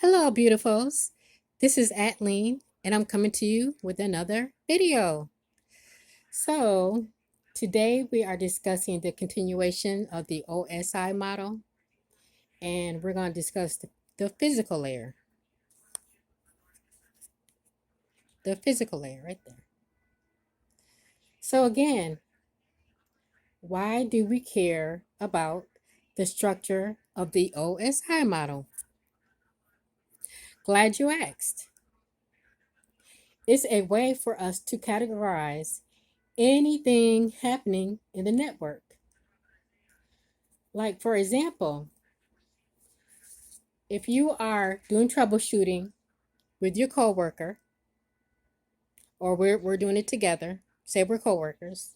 Hello, beautifuls. This is Atleen, and I'm coming to you with another video. So, today we are discussing the continuation of the OSI model, and we're going to discuss the physical layer. The physical layer right there. So, again, why do we care about the structure of the OSI model? Glad you asked. It's a way for us to categorize anything happening in the network. Like, for example, if you are doing troubleshooting with your coworker, or we're doing it together, say we're coworkers,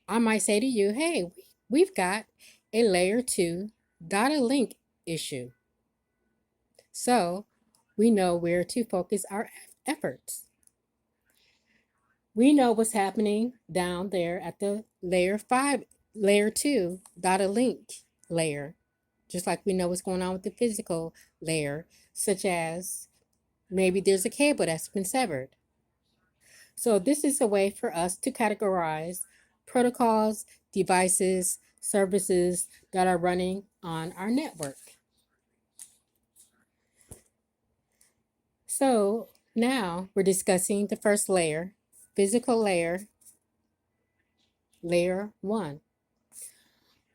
I might say to you, hey, we've got a layer 2 data link issue. So we know where to focus our efforts. We know what's happening down there at the layer 2 data link layer, just like we know what's going on with the physical layer, such as maybe there's a cable that's been severed. So this is a way for us to categorize protocols, devices, services that are running on our network. So now we're discussing the first layer, physical layer, layer 1.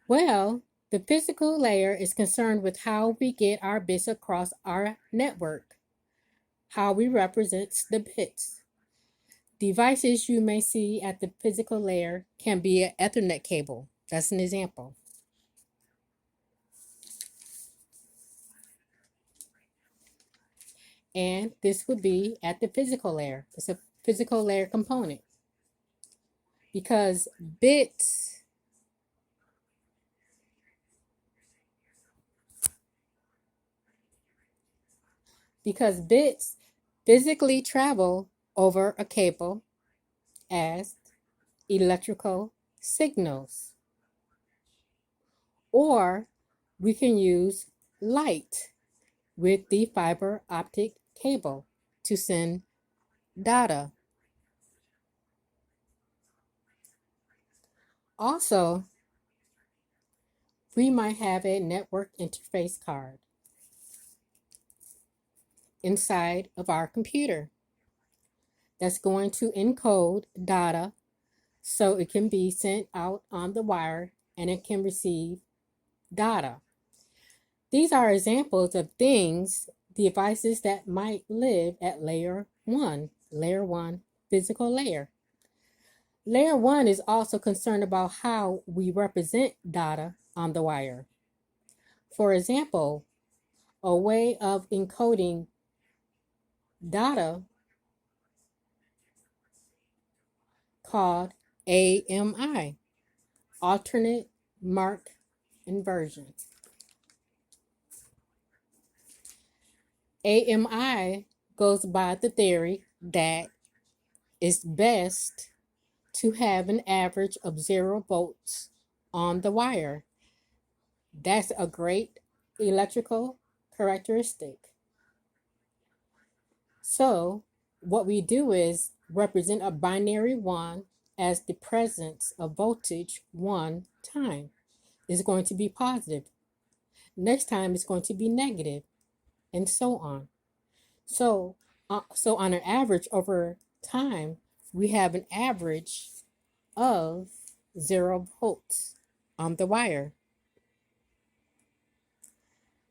Well, the physical layer is concerned with how we get our bits across our network, how we represent the bits. Devices you may see at the physical layer can be an Ethernet cable. That's an example. And this would be at the physical layer. It's a physical layer component. Because bits physically travel over a cable as electrical signals. Or we can use light with the fiber optic cable to send data. Also, we might have a network interface card inside of our computer that's going to encode data so it can be sent out on the wire and it can receive data. These are examples of devices that might live at layer 1 physical layer. Layer 1 is also concerned about how we represent data on the wire. For example, a way of encoding data called AMI, alternate mark inversion. AMI goes by the theory that it's best to have an average of 0 volts on the wire. That's a great electrical characteristic. So what we do is represent a binary 1 as the presence of voltage 1 time. Is going to be positive. Next time it's going to be negative, and so on. So on an average over time, we have an average of 0 volts on the wire.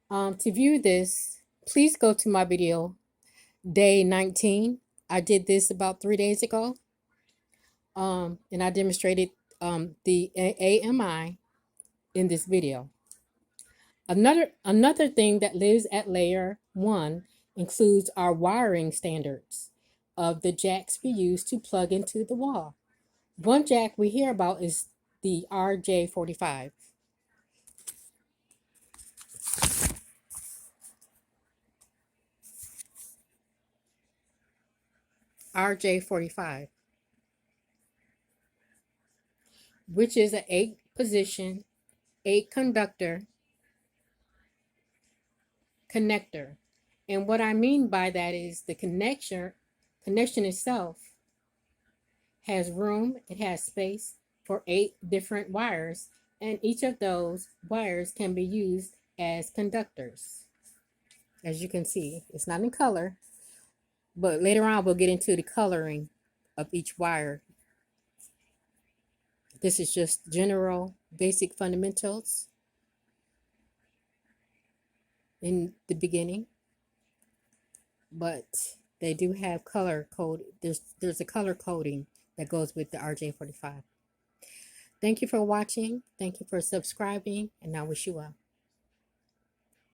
To view this, please go to my video, day 19. I did this about 3 days ago, and I demonstrated the AMI in this video. Another thing that lives at layer 1 includes our wiring standards of the jacks we use to plug into the wall. One jack we hear about is the RJ45. RJ45, which is an 8-position, 8-conductor connector. And what I mean by that is the connection itself has room, it has space for 8 different wires, and each of those wires can be used as conductors. As you can see, it's not in color, but later on we'll get into the coloring of each wire. This is just general basic fundamentals in the beginning, but they do have color code. There's a color coding that goes with the RJ45. Thank you for watching. Thank you for subscribing, and I wish you well.